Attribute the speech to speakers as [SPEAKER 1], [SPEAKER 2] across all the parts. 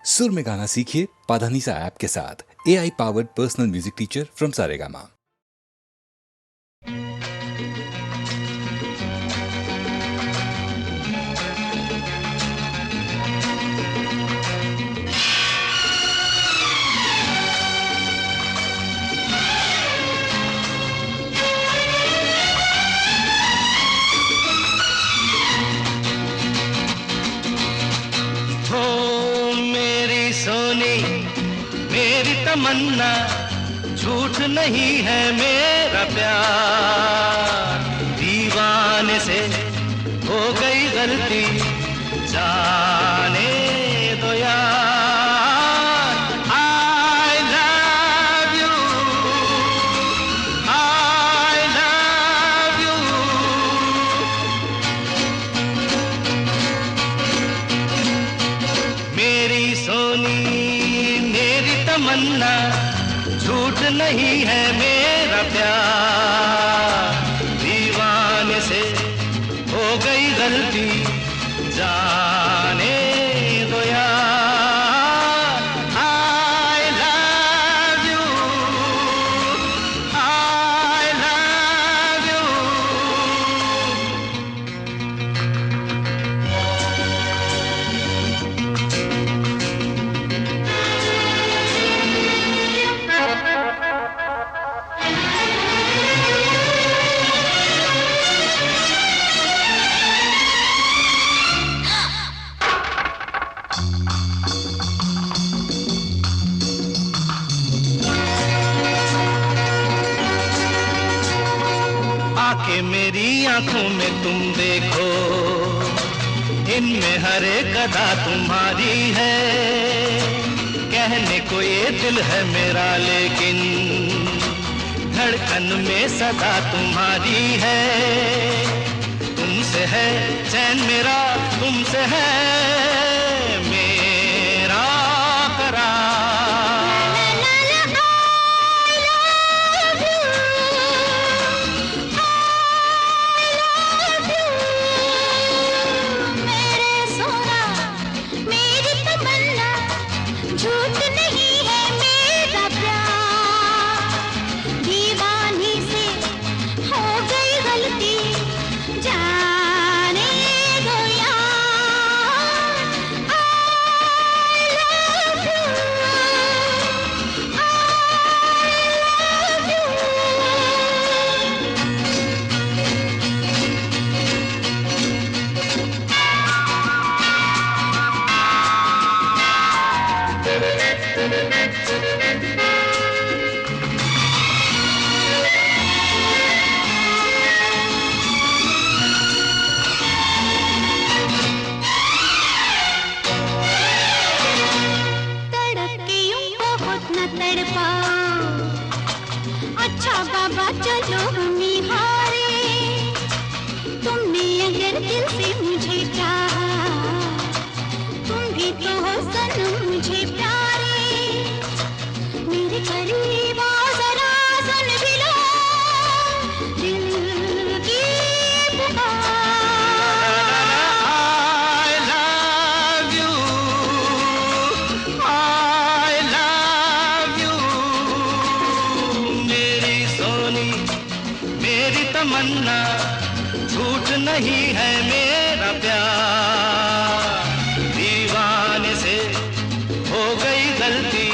[SPEAKER 1] सुर में गाना सीखिए पाधानीसा ऐप के साथ। AI powered personal music teacher from Saregama.
[SPEAKER 2] सोनी मेरी तमन्ना, झूठ नहीं है मेरा प्यार। दीवाने से हो गई गलती, जाने दो यार। I love you, I love you। मेरी सोनी मेरी तमन्ना, झूठ नहीं है मेरा प्यार। दीवाने से हो गई गलती, जाने दो यार। I love you, I love you। आके मेरी आंखों में तुम देखो, इनमें हर एक अदा तुम्हारी है। कहने को ये दिल है मेरा, लेकिन धड़कन में सदा तुम्हारी है। तुमसे है चैन मेरा, तुमसे है मेरा करार।
[SPEAKER 3] झूठ नहीं है मेरा प्यार। दीवानी से हो गई गलती, जाने दो यार। I love you, I love you। तड़प के यूं बहुत न तड़पाओ, अच्छा बाबा चलो हम हारे। तुमने अगर दिल से मुझे चाहा, तुम भी तो हो सनम मुझे प्यारे। मेरे करीब आओ जरा, सुन भी लो दिल की पुकार।
[SPEAKER 2] I love you, I love you। मेरी सोनी मेरी तमन्ना, झूठ नहीं है मेरा प्यार। दीवाने से हो गई गलती,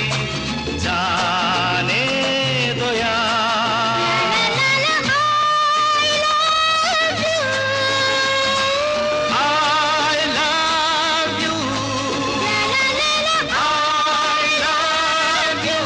[SPEAKER 2] जाने दो यार। I love you, I love you।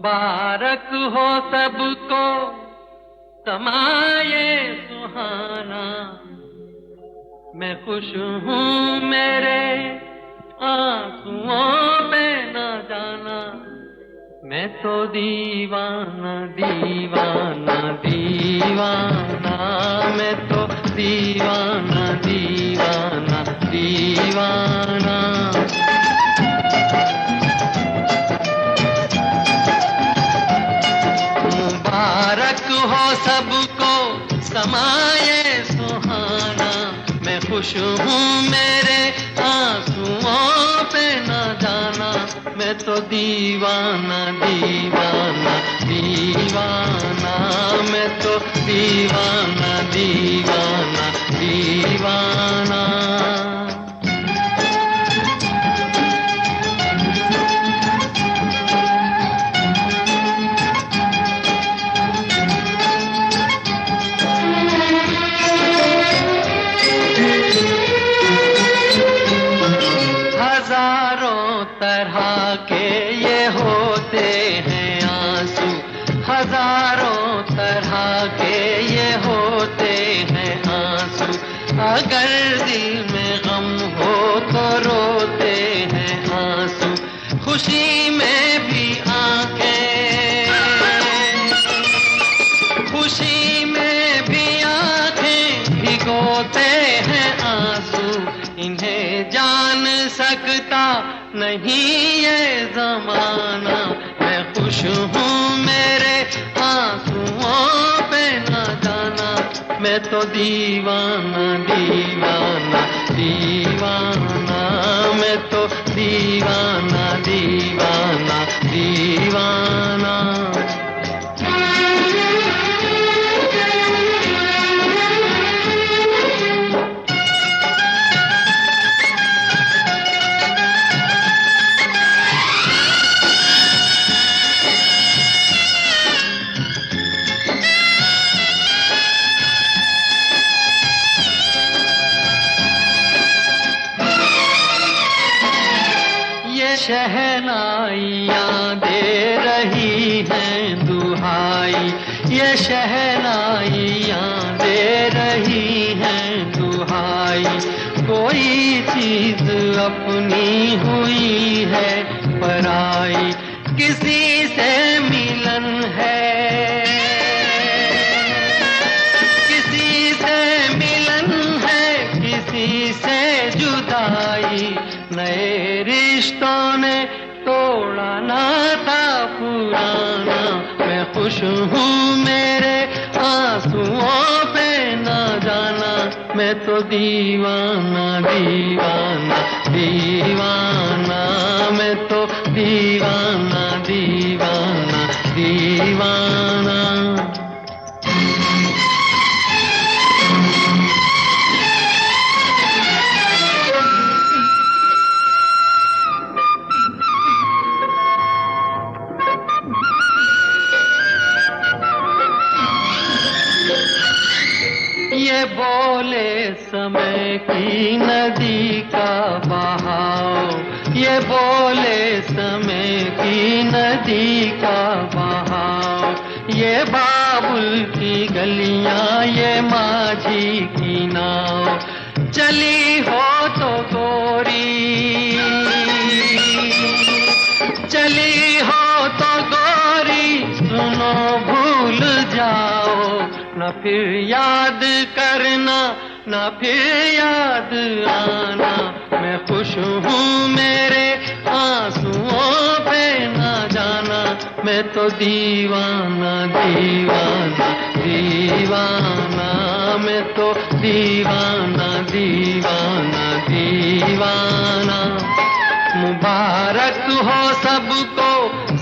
[SPEAKER 4] मुबारक हो सबको समाये सुहाना, मैं खुश हूँ मेरे आंसुओं पे न जाना, मैं तो दीवाना दीवाना दीवाना, मैं तो दीवाना दीवाना दीवाना। मुबारक हो सबको समाये सुहाना, मैं खुश हूँ मेरे आंसुओं पे न जाना, मैं तो दीवाना दीवाना दीवाना, मैं तो दीवाना दीवाना दीवाना। हजारों तरह के ये होते हैं आंसू, हजारों तरह के ये होते हैं आंसू, अगर दिल में गम हो तो रोते हैं आंसू, खुशी में भी आंखें, खुशी में भी आंखें भिगोते हैं आंसू, इन्हें जान सकता नहीं ये जमाना, मैं खुश हूँ मेरे आंसुओं पे न जाना, मैं तो दीवाना दीवाना दीवाना, मैं तो दीवाना दीवाना दीवाना। शहनाइयाँ दे रही हैं दुहाई, ये शहनाइयाँ दे रही हैं दुहाई, कोई चीज अपनी हुई है पराई, किसी से मिलन है, किसी से मिलन है, किसी से जुदाई, नए रिश्तों ने तोड़ा नाता पुराना, मैं खुश हूँ मेरे आंसुओं पे न जाना, मैं तो दीवाना दीवाना दीवाना, मैं तो दीवाना दीवाना दीवाना। ये बोले समय की नदी का बहाव, ये बोले समय की नदी का बहाव, ये बाबुल की गलियां, ये माझी की नाव, चली हो तो गोरी, चली हो तो गोरी, सुनो भूल जाओ, न फिर याद करना, न फिर याद आना, मैं खुश हूँ मेरे आंसुओं पे न जाना, मैं तो दीवाना दीवाना दीवाना, मैं तो दीवाना दीवाना दीवाना। मुबारक हो सबको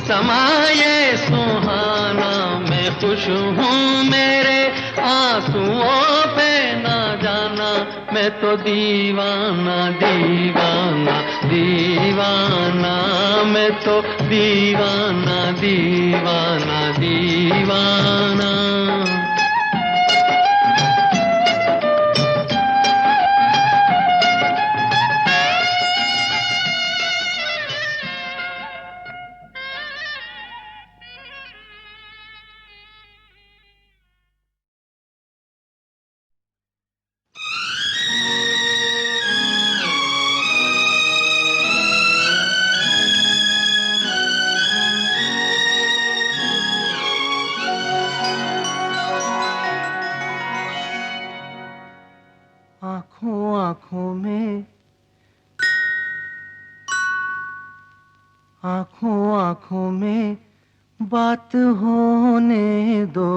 [SPEAKER 4] समाये सुहाना, मैं खुश हूँ मेरे आंसुओं पे न जाना, मैं तो दीवाना दीवाना दीवाना, मैं तो दीवाना दीवाना दीवाना। होने दो,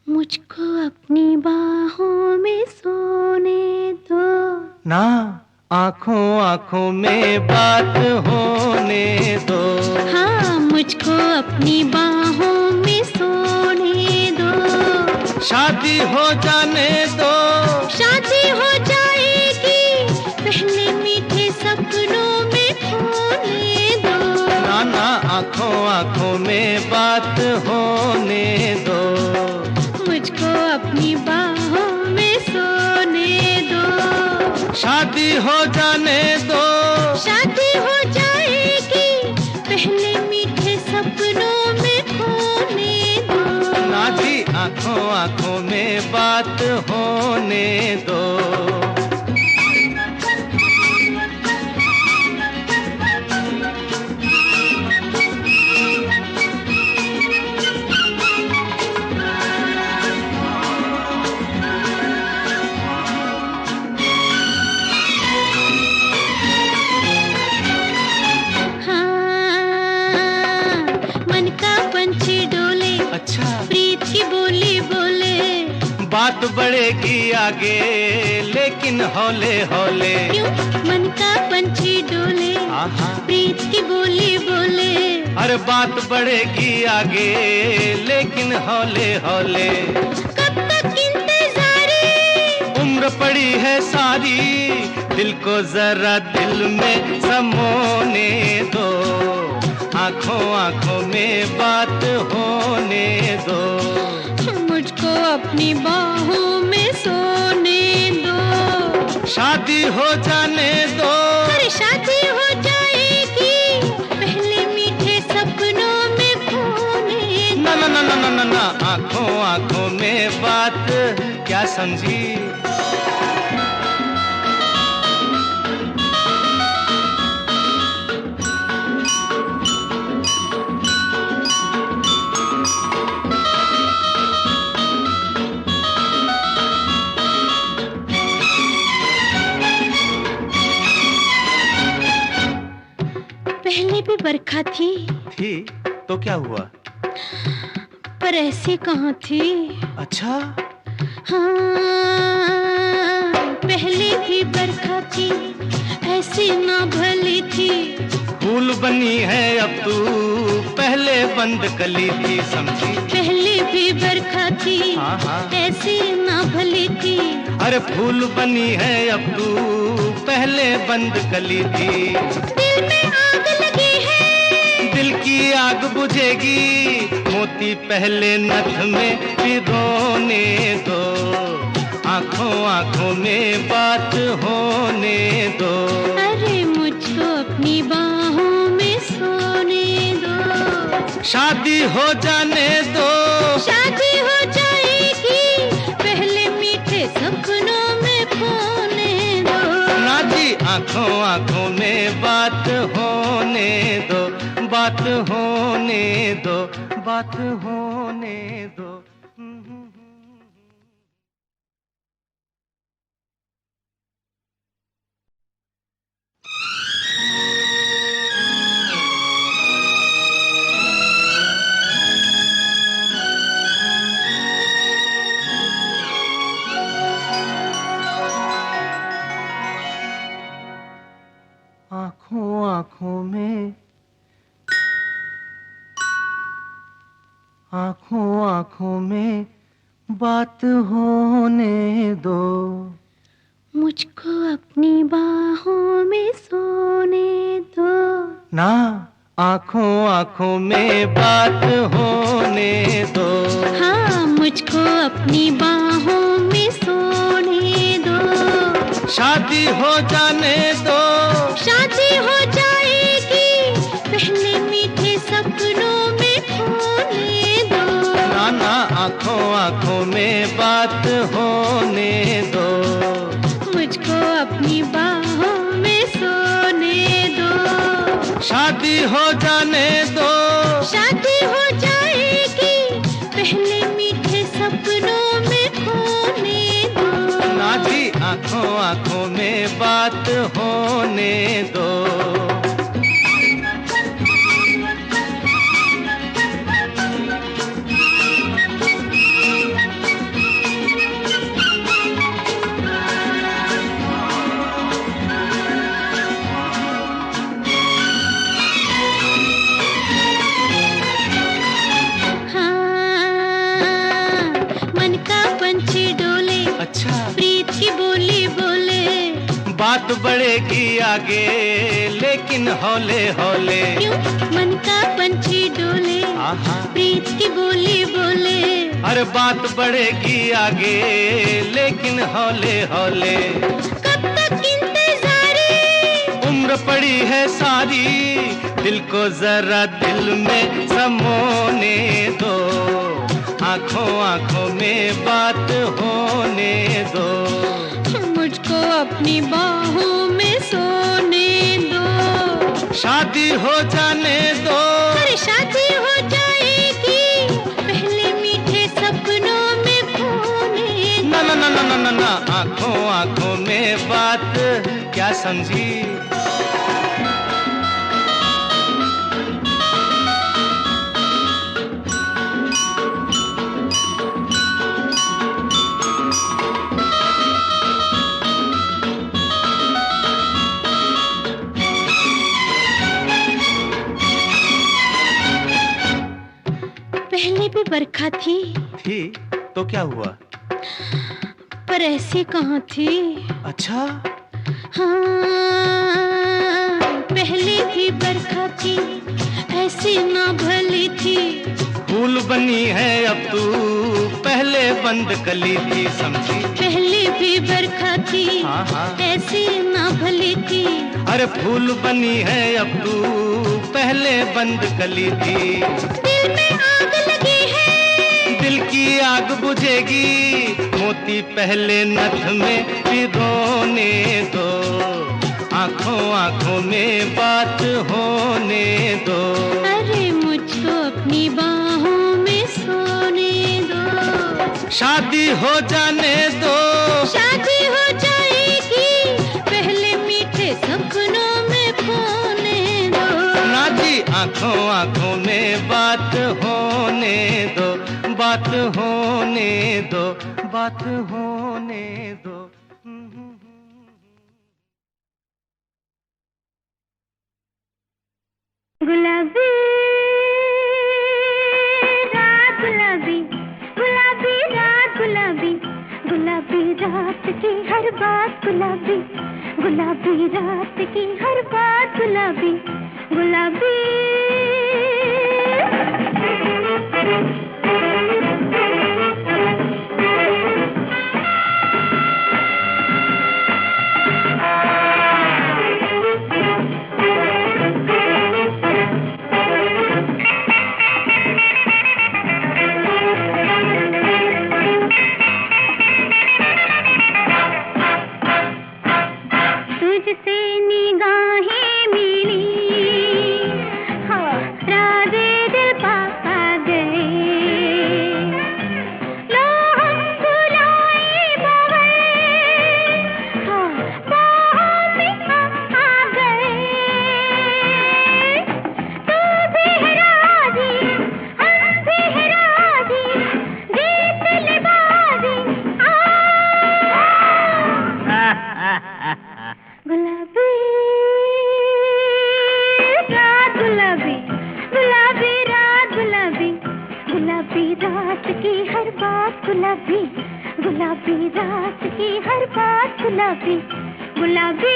[SPEAKER 3] मुझको अपनी बाहों में सोने दो।
[SPEAKER 4] ना आँखों आँखों में बात होने दो।
[SPEAKER 3] हाँ, मुझको अपनी बाहों में सोने दो।
[SPEAKER 4] शादी हो जाने दो,
[SPEAKER 3] शादी हो जाएगी, पहले मीठे सपनों में खोने दो।
[SPEAKER 4] ना ना आँखों आँखों में बात होने दो,
[SPEAKER 3] मुझको अपनी बाहों में सोने दो।
[SPEAKER 4] शादी हो जाने दो,
[SPEAKER 3] शादी हो जाएगी, पहले मीठे सपनों में खोने दो।
[SPEAKER 4] ना जी आँखों आँखों में बात होने दो। अच्छा
[SPEAKER 3] प्रीत की बोली बोले,
[SPEAKER 4] बात बढ़ेगी आगे लेकिन हौले हौले।
[SPEAKER 3] क्यों मन का पंछी डोले,
[SPEAKER 4] आहा।
[SPEAKER 3] प्रीत की बोली बोले।
[SPEAKER 4] अरे बात बढ़ेगी आगे लेकिन हौले हौले।
[SPEAKER 3] कब तक इंतजारी,
[SPEAKER 4] उम्र पड़ी है सारी, दिल को जरा दिल में समोने दो, आँखों आँखों में बात होने दो।
[SPEAKER 3] मुझको अपनी बाहों में सोने दो।
[SPEAKER 4] शादी हो जाने दो,
[SPEAKER 3] अरे शादी हो जाएगी, पहले मीठे सपनों में खोने दो।
[SPEAKER 4] ना ना ना ना ना ना ना आँखों आँखों में बात क्या समझी।
[SPEAKER 3] पहले भी बरखा थी
[SPEAKER 4] तो क्या हुआ।
[SPEAKER 3] पर ऐसी कहाँ थी।
[SPEAKER 4] अच्छा
[SPEAKER 3] हाँ, पहले भी बरखा थी, ऐसी ना भली थी।
[SPEAKER 4] फूल बनी है अब तू, पहले बंद कली थी समझी।
[SPEAKER 3] पहले भी बरखा थी,
[SPEAKER 4] हाँ, हाँ।
[SPEAKER 3] ऐसी ना भली थी।
[SPEAKER 4] अरे फूल बनी है अब तू, पहले बंद कली थी।
[SPEAKER 3] दिल में आग लगी है,
[SPEAKER 4] दिल की आग बुझेगी, मोती पहले नथ में पिरोने दो, आँखों आँखों में बात होने दो।
[SPEAKER 3] अरे मुझको अपनी बाहों में सोने दो।
[SPEAKER 4] शादी हो जाने दो,
[SPEAKER 3] शादी हो जाएगी, पहले मीठे सपनों में खोने दो।
[SPEAKER 4] ना जी आँखों आँखों में बात होने दो, बात होने दो, बात होने दो। आँखों आँखों में, आँखों आँखों में बात होने दो।
[SPEAKER 3] मुझको अपनी बाहों में सोने दो।
[SPEAKER 4] ना आँखों आँखों में बात होने दो।
[SPEAKER 3] हाँ, मुझको अपनी बाहों में सोने दो।
[SPEAKER 4] शादी हो जाने दो,
[SPEAKER 3] शादी हो जाएगी, पहले मीठे सपनों में खोने दो।
[SPEAKER 4] ना ना आँखों आँखों में बात होने दो।
[SPEAKER 3] मुझको अपनी बाहों में सोने दो।
[SPEAKER 4] शादी हो जाने दो,
[SPEAKER 3] शादी हो जाएगी, पहले मीठे सपनों में खोने दो।
[SPEAKER 4] ना जी आँखों आँखों में बात होने दो। बात बढ़ेगी आगे लेकिन हौले हौले।
[SPEAKER 3] क्यों मन का पंछी डोले, प्रीत की बोली बोले।
[SPEAKER 4] अरे बात बढ़ेगी आगे लेकिन हौले हौले।
[SPEAKER 3] कब तक इंतजारी,
[SPEAKER 4] उम्र पड़ी है सारी, दिल को जरा दिल में समोने दो, आंखों आंखों में बात होने दो।
[SPEAKER 3] मुझको अपनी बाहों में सोने दो।
[SPEAKER 4] शादी हो जाने दो।
[SPEAKER 3] अरे शादी हो जाएगी, पहले मीठे सपनों में खोने दो।
[SPEAKER 4] ना ना ना ना ना ना, आंखों आंखों में बात, क्या समझी?
[SPEAKER 3] पहले भी बरखा थी
[SPEAKER 4] तो क्या हुआ?
[SPEAKER 3] पर ऐसी कहाँ थी।
[SPEAKER 4] अच्छा
[SPEAKER 3] हाँ, पहले भी बरखा थी, ऐसी ना भली थी।
[SPEAKER 4] फूल बनी है अब तू, पहले बंद कली थी, समझी?
[SPEAKER 3] पहले भी बरखा थी, ऐसी ना भली थी।
[SPEAKER 4] अरे फूल बनी है अब तू, पहले बंद कली थी।
[SPEAKER 3] दिल में आग लगी है,
[SPEAKER 4] दिल की आग बुझेगी, मोती पहले नथ में पिरोने दो, आंखों आंखों में बात होने दो।
[SPEAKER 3] अरे मुझको अपनी बाहों में सोने दो।
[SPEAKER 4] शादी हो जाने दो।
[SPEAKER 3] शादी हो जाएगी, पहले मीठे सपनों में खोने दो।
[SPEAKER 4] ना जी, आंखों आंखों में बात होने दो, बात होने दो, बात होने दो।
[SPEAKER 3] गुलाबी रात, गुलाबी गुलाबी रात, गुलाबी गुलाबी रात की हर बात, गुलाबी गुलाबी रात की हर बात, गुलाबी गुलाबी। तुझसे निगाहें मिली, हाँ राज़े दिल पा गए। लो हम बुलाए बगैर, हाँ बाहों में आ गए। तू भी है राज़ी, हम भी है राज़ी, जीत ले बाज़ी। गुलाबी रात, गुलाबी गुलाबी रात, गुलाबी गुलाबी रात की हर बात, गुलाबी गुलाबी रात की हर बात, गुलाबी गुलाबी।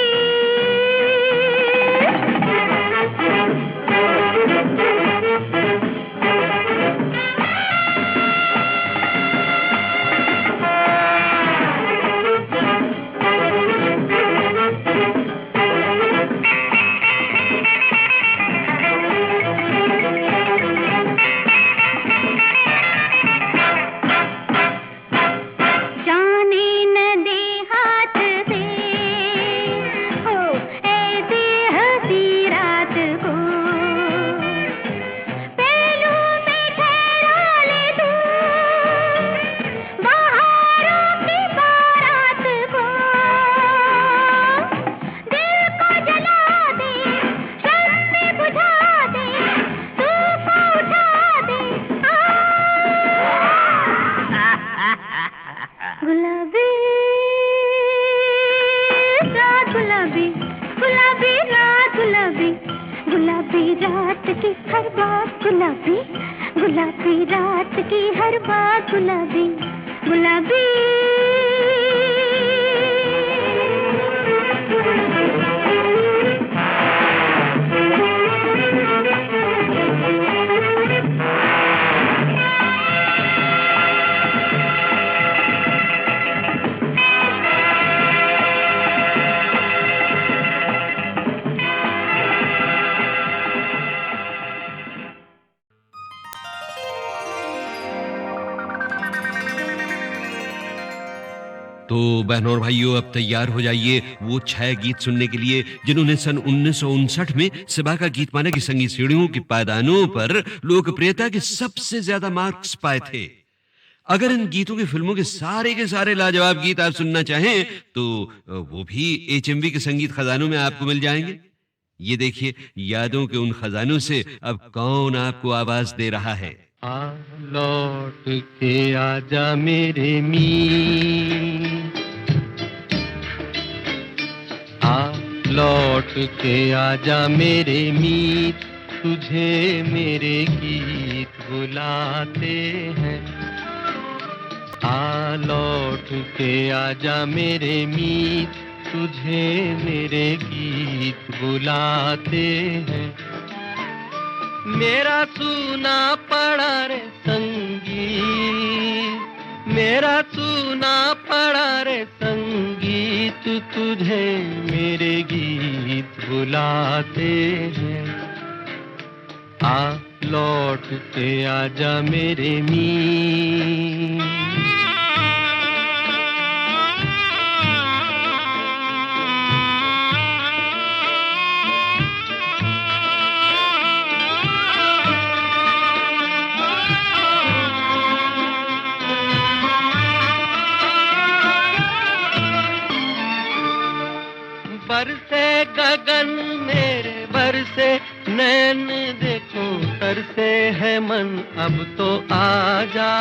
[SPEAKER 3] गुलाबी रात की हर बात, गुलाबी गुलाबी।
[SPEAKER 5] तो बहनों और भाइयों, अब तैयार हो जाइए वो 6 गीत सुनने के लिए जिन्होंने सन 1959 में सिबा का गीतमाला की संगीत सीढ़ियों की पायदानों पर लोकप्रियता के सबसे ज्यादा मार्क्स पाए थे। अगर इन गीतों की फिल्मों के सारे लाजवाब गीत आप सुनना चाहें तो वो भी HMV के संगीत खजानों में आपको मिल जाएंगे। ये देखिए, यादों के उन खजानों से अब कौन आपको आवाज दे रहा है।
[SPEAKER 4] आ लौट के आजा मेरे मीत, आ लौट के आजा मेरे मीत, तुझे मेरे गीत बुलाते हैं। आ लौट के आजा मेरे मीत, तुझे मेरे गीत बुलाते हैं। मेरा सूना पड़ा रे संगीत, मेरा सूना पड़ा रे संगीत, तुझे मेरे गीत बुलाते हैं। आ लौट के आजा मेरे मीत। बरसे गगन मेरे बरसे नैन, देखो तरसे है मन, अब तो आजा।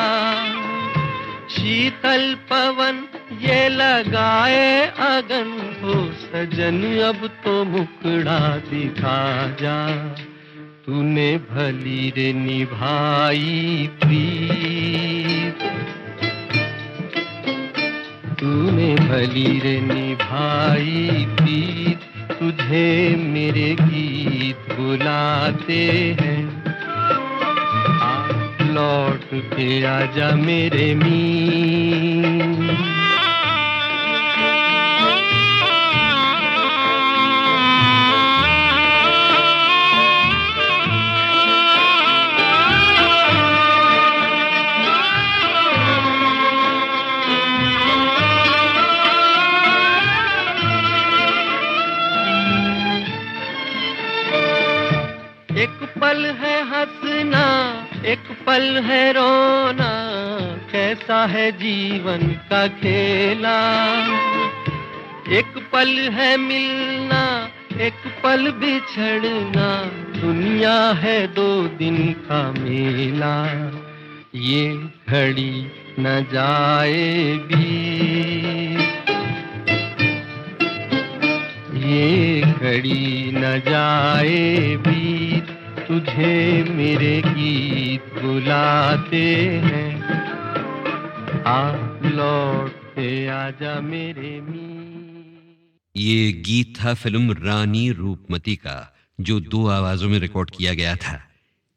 [SPEAKER 4] शीतल पवन ये लगाए अगन, हो सजन अब तो मुखड़ा दिखा जा। तूने भली रे निभाई प्रीत, तूने भली रे निभाई प्रीत, तुझे मेरे गीत बुलाते हैं। आ लौट के आजा मेरे मीत। एक पल है हंसना, एक पल है रोना, कैसा है जीवन का खेला। एक पल है मिलना, एक पल बिछड़ना, दुनिया है 2 दिन का मेला। ये घड़ी न जाए बीत, ये घड़ी न जाए बीत, तुझे मेरे गीत बुलाते हैं। आ लौट के आजा मेरे मीत।
[SPEAKER 5] ये गीत था फिल्म रानी रूपमती का, जो 2 आवाजों में रिकॉर्ड किया गया था।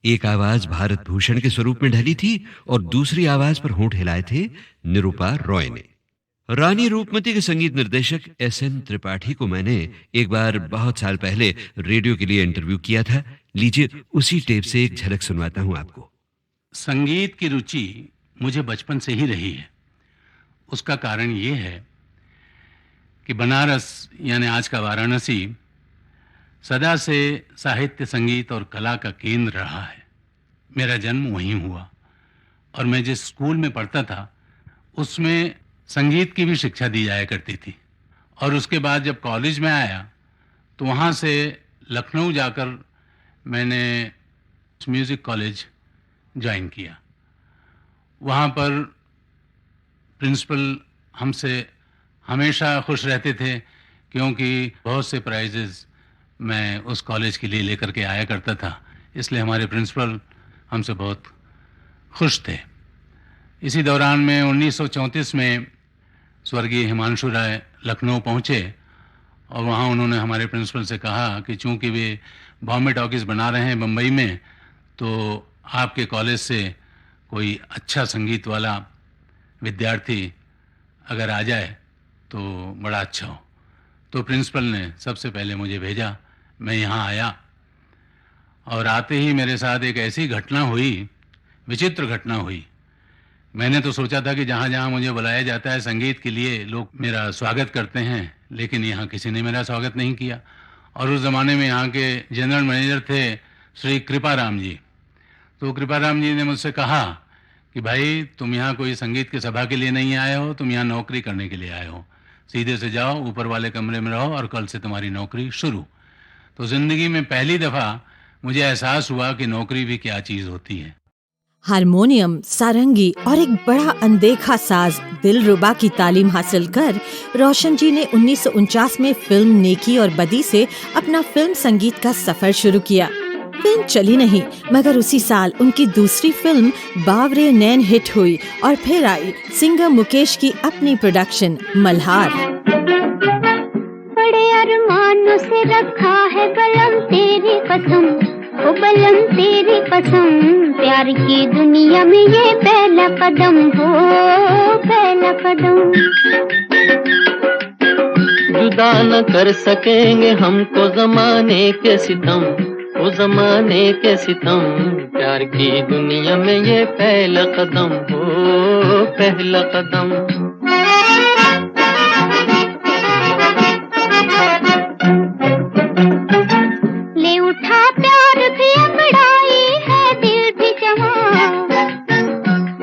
[SPEAKER 5] एक आवाज भारत भूषण के स्वरूप में ढली थी और दूसरी आवाज पर होंठ हिलाए थे निरूपा रॉय ने। रानी रूपमती के संगीत निर्देशक SN त्रिपाठी को मैंने एक बार बहुत साल पहले रेडियो के लिए इंटरव्यू किया था। लीजिए, उसी टेप से एक झलक सुनवाता हूं आपको।
[SPEAKER 6] संगीत की रुचि मुझे बचपन से ही रही है। उसका कारण ये है कि बनारस यानी आज का वाराणसी सदा से साहित्य, संगीत और कला का केंद्र रहा है। मेरा जन्म वहीं हुआ और मैं जिस स्कूल में पढ़ता था उसमें संगीत की भी शिक्षा दी जाया करती थी। और उसके बाद जब कॉलेज में आया तो वहाँ से लखनऊ जाकर मैंने म्यूज़िक कॉलेज ज्वाइन किया। वहाँ पर प्रिंसिपल हमसे हमेशा खुश रहते थे क्योंकि बहुत से प्राइजेस मैं उस कॉलेज के लिए लेकर के आया करता था। इसलिए हमारे प्रिंसिपल हमसे बहुत खुश थे। इसी दौरान में 1934 में स्वर्गीय हिमांशु राय लखनऊ पहुँचे और वहाँ उन्होंने हमारे प्रिंसिपल से कहा कि चूँकि वे बॉम्बे टॉकीज बना रहे हैं बम्बई में, तो आपके कॉलेज से कोई अच्छा संगीत वाला विद्यार्थी अगर आ जाए तो बड़ा अच्छा हो। तो प्रिंसिपल ने सबसे पहले मुझे भेजा। मैं यहाँ आया और आते ही मेरे साथ एक ऐसी घटना हुई, विचित्र घटना हुई मैंने तो सोचा था कि जहाँ जहाँ मुझे बुलाया जाता है संगीत के लिए लोग मेरा स्वागत करते हैं, लेकिन यहाँ किसी ने मेरा स्वागत नहीं किया। और उस ज़माने में यहाँ के जनरल मैनेजर थे श्री कृपाराम जी। तो कृपाराम जी ने मुझसे कहा कि भाई तुम यहाँ कोई संगीत की सभा के लिए नहीं आए हो, तुम यहाँ नौकरी करने के लिए आए हो, सीधे से जाओ ऊपर वाले कमरे में रहो और कल से तुम्हारी नौकरी शुरू। तो ज़िंदगी में पहली दफ़ा मुझे एहसास हुआ कि नौकरी भी क्या चीज़ होती है।
[SPEAKER 7] हारमोनियम, सारंगी और एक बड़ा अनदेखा साज दिलरुबा की तालीम हासिल कर रोशन जी ने 1949 में फिल्म नेकी और बदी से अपना फिल्म संगीत का सफर शुरू किया। फिल्म चली नहीं, मगर उसी साल उनकी दूसरी फिल्म बावरे नैन हिट हुई और फिर आई सिंगर मुकेश की अपनी प्रोडक्शन मल्हार।
[SPEAKER 3] बड़े अरमानों से रखा है बलम तेरी कसम, ओ बलम तेरी कसम, प्यार की दुनिया में ये पहला कदम हो, पहला कदम।
[SPEAKER 4] जुदा न कर सकेंगे हमको जमाने के सितम, ओ जमाने के सितम, प्यार की दुनिया में ये पहला कदम हो, पहला कदम।
[SPEAKER 3] ले उठा प्यार भी अंगड़ाई है, दिल भी जमा,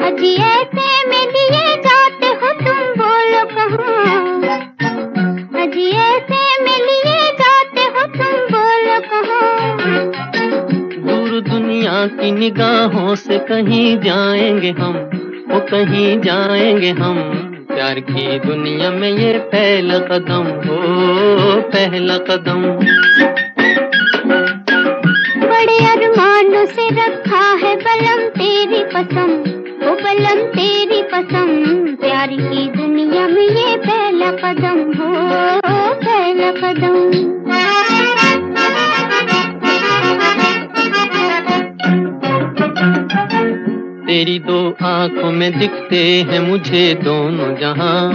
[SPEAKER 3] अजी ऐसे में लिए जाते हो तुम बोलो कहाँ, अजी ऐसे में लिए जाते हो तुम बोलो कहाँ।
[SPEAKER 4] दूर दुनिया की निगाहों से कहीं जाएंगे हम, वो कहीं जाएंगे हम, प्यार की दुनिया में ये पहला कदम हो, पहला कदम।
[SPEAKER 3] बड़े अरमानों से रखा है बलम तेरी कसम, ओ बलम तेरी कसम, प्यार की दुनिया में ये पहला कदम हो, पहला कदम।
[SPEAKER 4] तेरी दो आंखों में दिखते हैं मुझे दोनों जहां,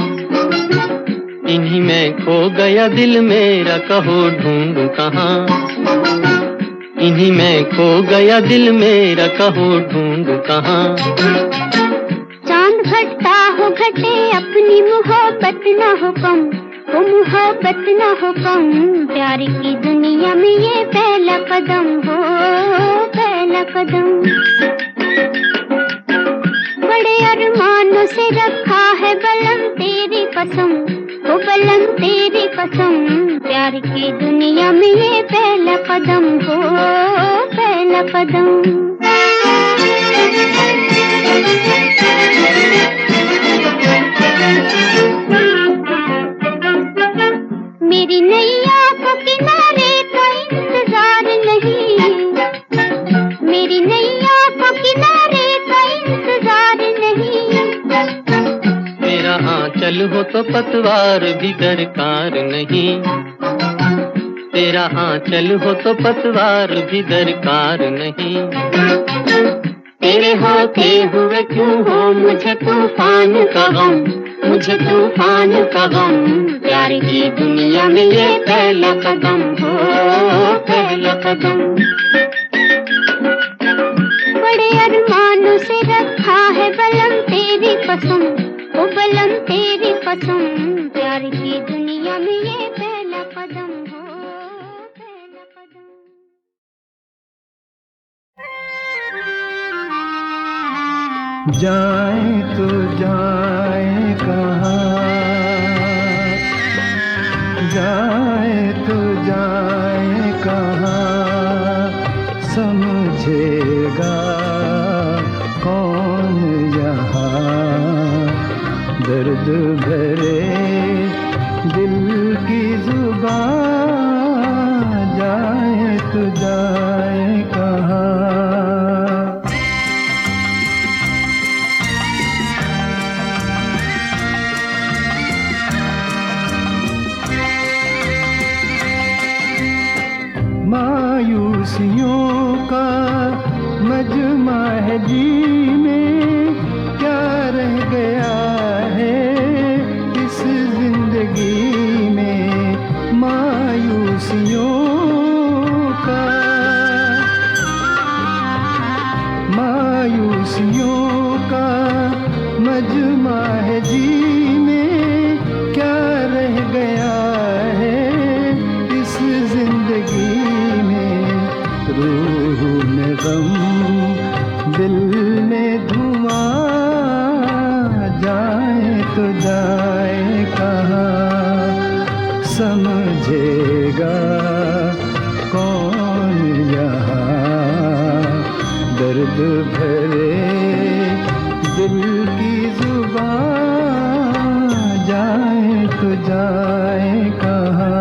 [SPEAKER 4] इन्हीं में खो गया दिल मेरा, कहो ढूंढूं कहां, इन्हीं में खो गया दिल मेरा, कहो ढूंढूं कहां।
[SPEAKER 3] चांद घटता हो घटे अपनी मोहब्बत न हो कम, वो मोहब्बत न हो कम, प्यार की दुनिया में ये पहला कदम हो, पहला कदम। बड़े अरमानों से रखा है बलम तेरी कसम, ओ बलम तेरी कसम, प्यार की दुनिया में ये पहला कदम हो, पहला कदम। मेरी नैया को किनारे का इंतजार नहीं, मेरी नैया को किनारे का इंतजार नहीं।
[SPEAKER 4] मेरा आंचल हो तो पतवार भी दरकार नहीं, तेरा आंचल हो तो पतवार भी दरकार नहीं। तेरे होते हुए क्यों हो मुझे तूफान का गम, मुझे तूफान का गम, प्यार की दुनिया में ये पहला कदम हो, पहला कदम।
[SPEAKER 3] बड़े अरमानों से रखा है बलम तेरी कसम, ओ बलम तेरी कसम, प्यार की दुनिया में ये पहला कदम हो, पहला कदम।
[SPEAKER 8] जाए तो जाए कहाँ, जाए तो जाए कहाँ, समझेगा कौन यहाँ, दर्द भरे दिल की जुबान, जाए तो जाए कहाँ। मायूसियों का मजमा है जी में, क्या रह गया है इस जिंदगी में, मायूसियों का, मायूसियों का मजमा है जी में क्या रह गया है इस जिंदगी में। रूह में गम दिल में धुआं, जाए तो जाए कहाँ समझेगा कौन यहाँ। दर्द भरे दिल की जुबान, जाए तो जाए कहाँ।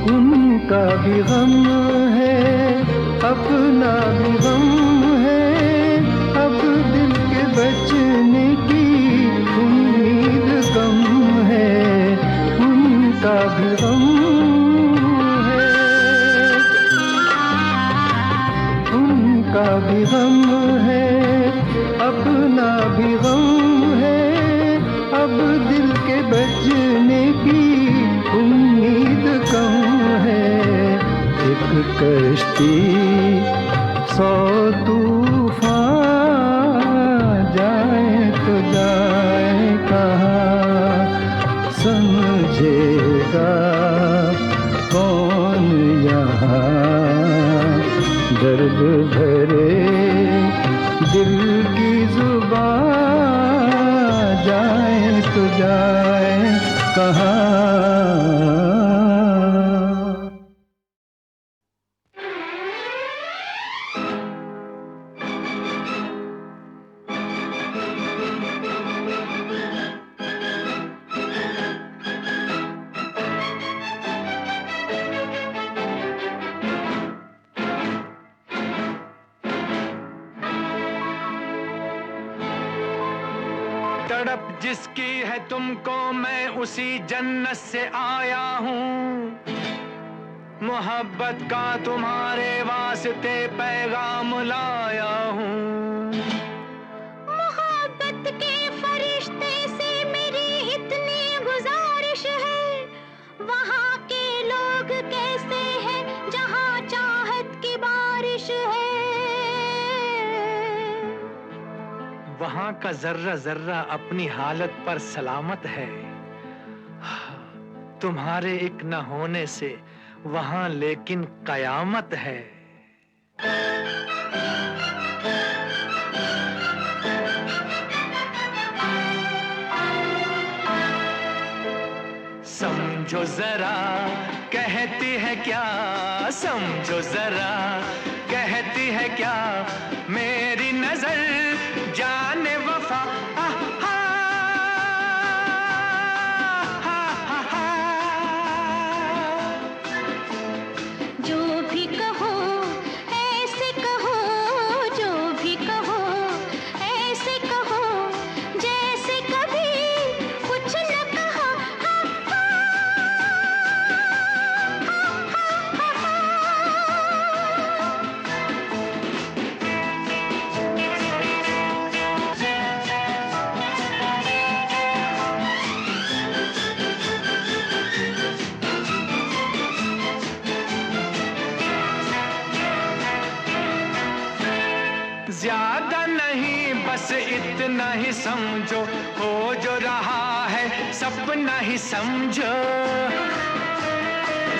[SPEAKER 8] उनका भी गम है अपना भी गम है, अब दिल के बचने की उम्मीद कम है। उनका भी गम है, उनका भी गम है, अपना भी गम है, अब दिल के बचने की उम्मीद कम है। एक कश्ती 100 तूफान, जाए तो जाए कहाँ समझेगा कौन यहाँ। दर्द भरे दिल की जुबान, जाए तो जाए कहाँ।
[SPEAKER 2] तड़प जिसकी है तुमको मैं उसी जन्नत से आया हूँ। मोहब्बत का तुम्हारे वास्ते पैगाम लाया हूँ।
[SPEAKER 3] मोहब्बत के फरिश्ते से मेरी इतनी गुजारिश है, वहाँ के लोग कैसे हैं जहाँ चाहत की बारिश है।
[SPEAKER 2] वहाँ का जर्रा जर्रा अपनी हालत पर सलामत है। तुम्हारे एक न होने से वहाँ लेकिन कयामत है। समझो जरा कहती है क्या, समझो जरा कहती है क्या मेरी नजर जाने वफा।
[SPEAKER 3] जो भी कहो ऐसे कहो, जो भी कहो ऐसे कहो, जैसे कभी कुछ न कहा।
[SPEAKER 2] ज्यादा नहीं बस इतना ही समझो, हो जो रहा है सपना ही समझो।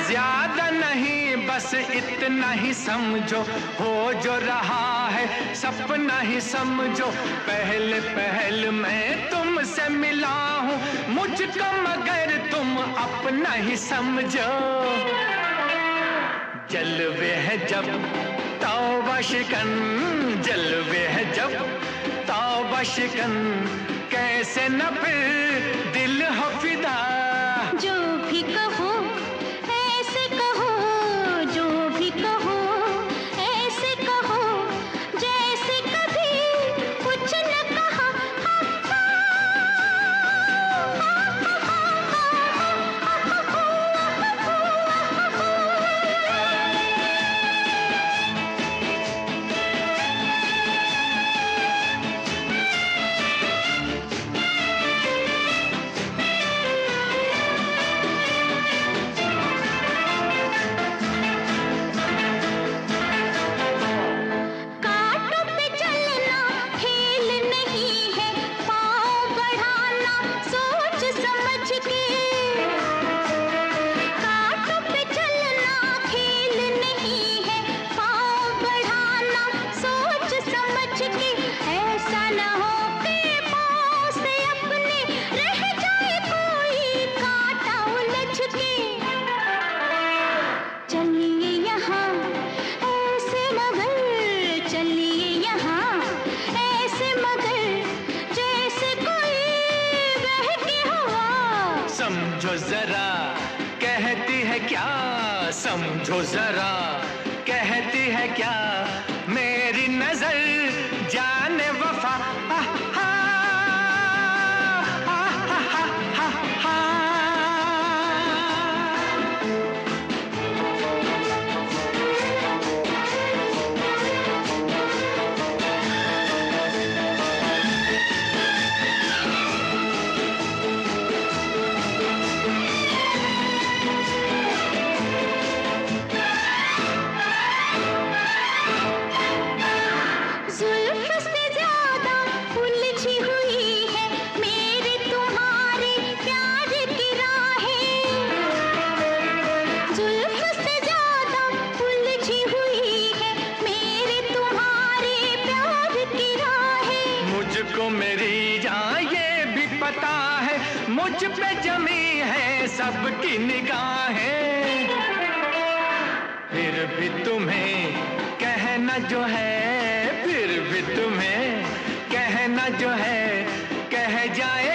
[SPEAKER 2] ज्यादा नहीं बस इतना ही समझो, हो जो रहा है सपना ही समझो। पहले पहल मैं तुमसे मिला हूँ, मुझको मगर तुम अपना ही समझो। जलवे है जब तौबा शिकन, जलवे है जब तौबा शिकन, कैसे न फिर दिल हो फिदा।
[SPEAKER 3] जो भी कहो ऐसे कहो, जो भी कहो ऐसे कहो, जैसे कभी कुछ न कहा।
[SPEAKER 2] समझो जरा, कहती है क्या, समझो जरा, कहती है क्या मेरी नजर जाने वफा। मुझको मेरी जान ये भी पता है, मुझ पे जमी है सबकी निगाहें, फिर भी तुम्हें कहना जो है, फिर भी तुम्हें कहना जो है, कह जाए